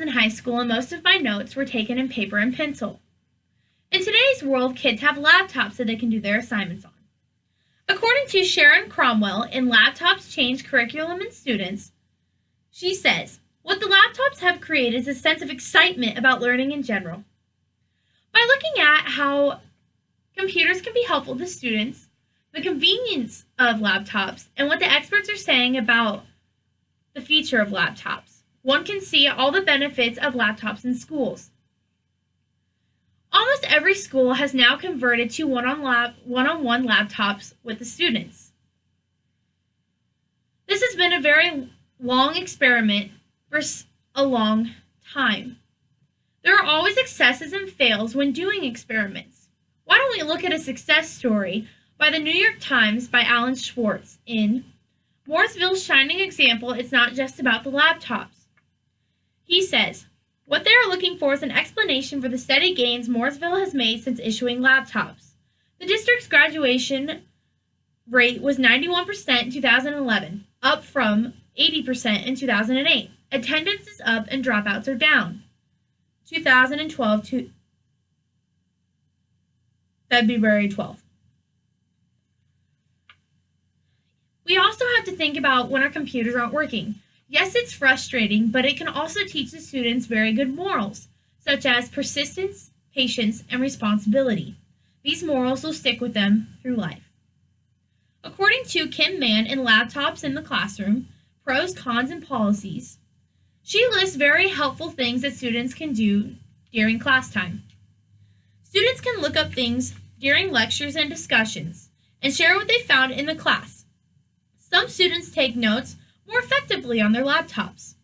in high school and most of my notes were taken in paper and pencil. In today's world, kids have laptops that they can do their assignments on. According to Sharon Cromwell in Laptops Change Curriculum and Students, she says, what the laptops have created is a sense of excitement about learning in general. By looking at how computers can be helpful to students, the convenience of laptops, and what the experts are saying about the future of laptops, one can see all the benefits of laptops in schools. Almost every school has now converted to one-on-one laptops with the students. This has been a very long experiment for a long time. There are always successes and fails when doing experiments. Why don't we look at a success story by the New York Times by Alan Schwartz in Mooresville's Shining Example Is Not Just About the Laptops. He says, what they are looking for is an explanation for the steady gains Mooresville has made since issuing laptops. The district's graduation rate was 91% in 2011, up from 80% in 2008. Attendance is up and dropouts are down. 2012 to February 12th. We also have to think about when our computers aren't working. Yes, it's frustrating, but it can also teach the students very good morals, such as persistence, patience, and responsibility. These morals will stick with them through life. According to Kim Mann in Laptops in the Classroom, Pros, Cons, and Policies, she lists very helpful things that students can do during class time. Students can look up things during lectures and discussions and share what they found in the class. Some students take notes more effectively on their laptops.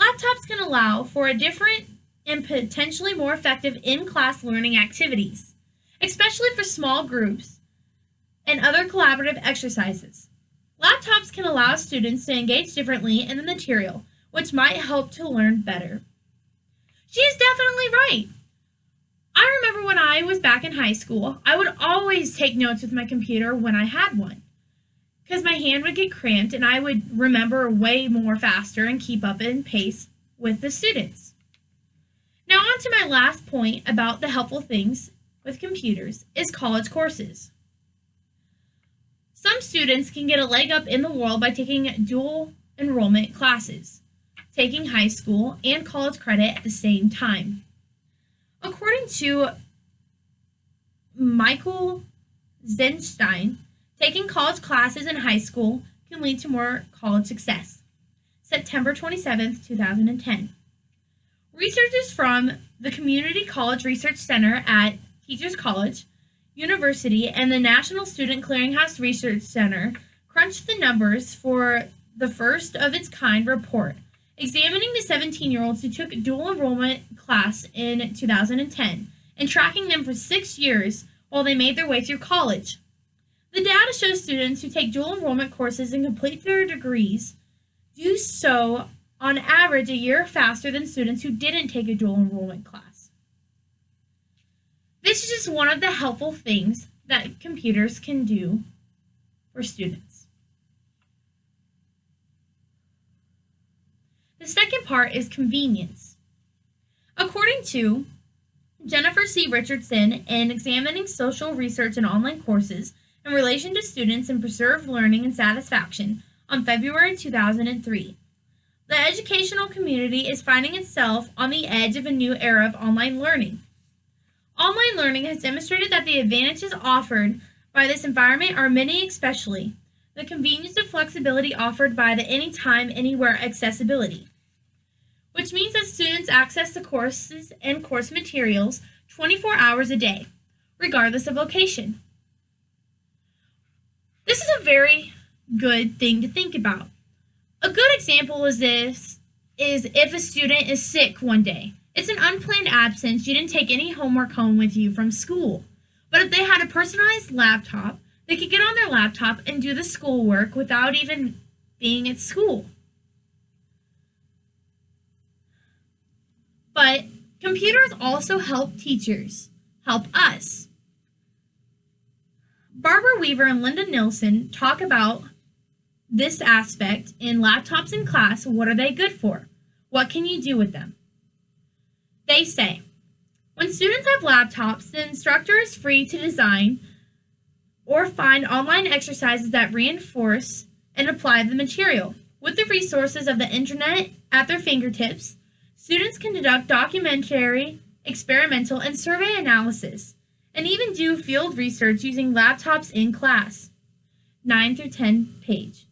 Laptops can allow for a different and potentially more effective in-class learning activities, especially for small groups and other collaborative exercises. Laptops can allow students to engage differently in the material, which might help to learn better. She is definitely right. I remember when I was back in high school, I would always take notes with my computer when I had one, because my hand would get cramped and I would remember way more faster and keep up in pace with the students. Now on to my last point about the helpful things with computers is college courses. Some students can get a leg up in the world by taking dual enrollment classes, taking high school and college credit at the same time. According to Michael Zenstein, taking college classes in high school can lead to more college success. September 27, 2010. Researchers from the Community College Research Center at Teachers College University and the National Student Clearinghouse Research Center crunched the numbers for the first of its kind report, examining the 17-year-olds who took dual enrollment class in 2010 and tracking them for 6 years while they made their way through college. The data shows students who take dual enrollment courses and complete their degrees do so on average a year faster than students who didn't take a dual enrollment class. This is just one of the helpful things that computers can do for students. The second part is convenience. According to Jennifer C. Richardson in Examining Social Research in Online Courses in Relation to Students and Preserved Learning and Satisfaction on February 2003, the educational community is finding itself on the edge of a new era of online learning. Online learning has demonstrated that the advantages offered by this environment are many, especially the convenience and flexibility offered by the anytime, anywhere accessibility, which means that students access the courses and course materials 24 hours a day, regardless of location. This is a very good thing to think about. A good example is if a student is sick one day. It's an unplanned absence. You didn't take any homework home with you from school. But if they had a personalized laptop, they could get on their laptop and do the schoolwork without even being at school. But computers also help teachers, help us. Barbara Weaver and Linda Nilsson talk about this aspect in Laptops in Class. What are they good for? What can you do with them? They say, when students have laptops, the instructor is free to design or find online exercises that reinforce and apply the material. With the resources of the internet at their fingertips, students can conduct documentary, experimental, and survey analysis, and even do field research using laptops in class. 9 through 10 page.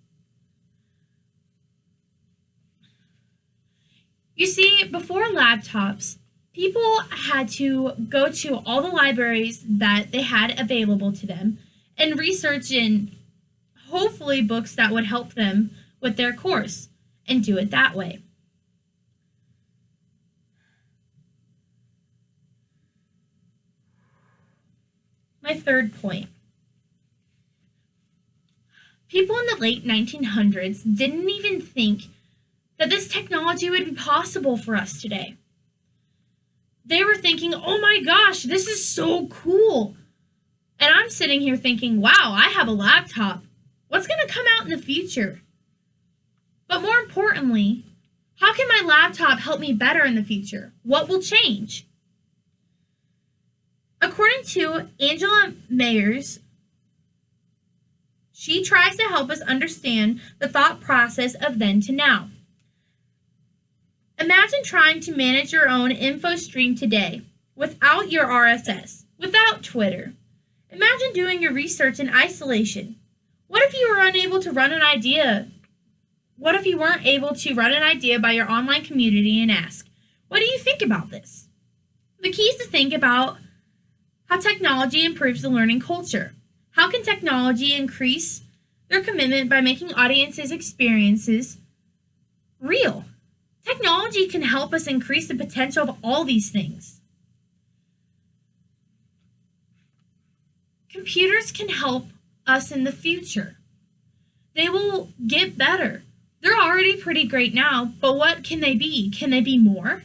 You see, before laptops, people had to go to all the libraries that they had available to them and research in hopefully books that would help them with their course and do it that way. My third point. People in the late 1900s didn't even think that this technology would be possible for us today. They were thinking, oh my gosh, this is so cool. And I'm sitting here thinking, wow, I have a laptop. What's going to come out in the future? But more importantly, how can my laptop help me better in the future? What will change? According to Angela Mayers, she tries to help us understand the thought process of then to now. Imagine trying to manage your own info stream today without your RSS, without Twitter. Imagine doing your research in isolation. What if you were unable to run an idea? What if you weren't able to run an idea by your online community and ask, what do you think about this? The key is to think about how technology improves the learning culture. How can technology increase their commitment by making audiences' experiences real? Technology can help us increase the potential of all these things. Computers can help us in the future. They will get better. They're already pretty great now, but what can they be? Can they be more?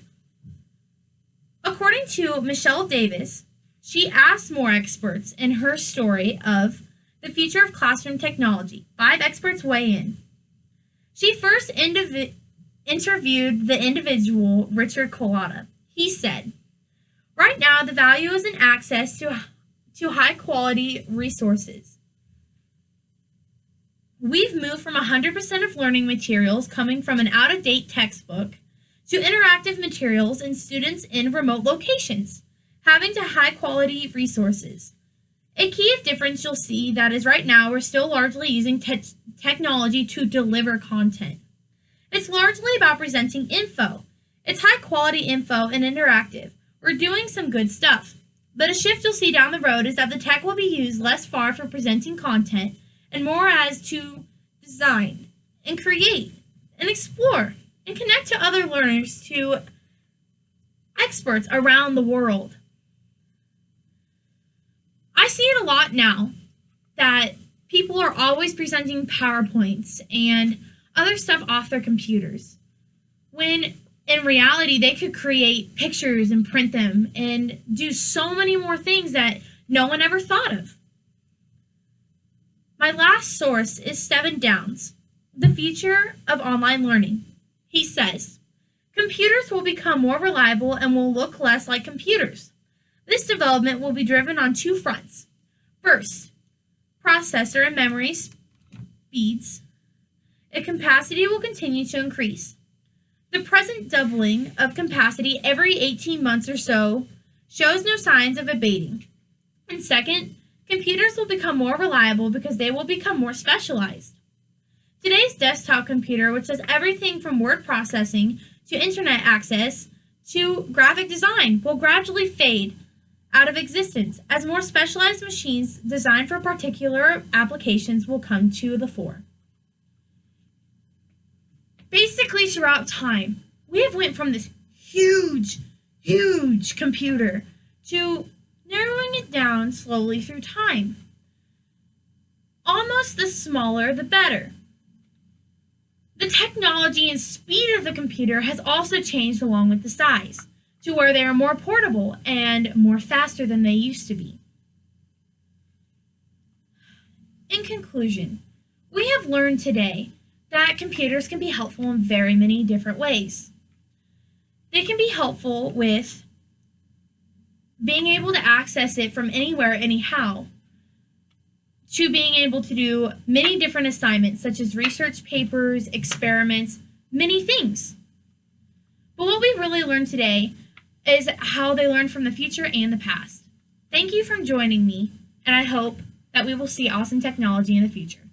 According to Michelle Davis, she asked more experts in her story of the future of classroom technology. 5 experts weigh in. She first interviewed the individual, Richard Collada. He said, right now the value is in access to high quality resources. We've moved from 100% of learning materials coming from an out-of-date textbook to interactive materials and students in remote locations, having to high-quality resources. A key of difference you'll see that is right now we're still largely using technology to deliver content. It's largely about presenting info. It's high-quality info and interactive. We're doing some good stuff. But a shift you'll see down the road is that the tech will be used less far for presenting content and more as to design and create and explore and connect to other learners, to experts around the world. I see it a lot now that people are always presenting PowerPoints and other stuff off their computers, when in reality they could create pictures and print them and do so many more things that no one ever thought of. My last source is Stephen Downes, The Future of Online Learning. He says, computers will become more reliable and will look less like computers. This development will be driven on 2 fronts. First, processor and memory speeds and capacity will continue to increase. The present doubling of capacity every 18 months or so shows no signs of abating. And second, computers will become more reliable because they will become more specialized. Today's desktop computer, which does everything from word processing to internet access to graphic design, will gradually fade out of existence as more specialized machines designed for particular applications will come to the fore. Basically, throughout time, we have went from this huge computer to narrowing it down slowly through time. Almost the smaller, the better. The technology and speed of the computer has also changed along with the size, to where they are more portable and more faster than they used to be. In conclusion, we have learned today that computers can be helpful in very many different ways. They can be helpful with being able to access it from anywhere, anyhow, to being able to do many different assignments, such as research papers, experiments, many things. But what we really learned today is how they learn from the future and the past. Thank you for joining me, and I hope that we will see awesome technology in the future.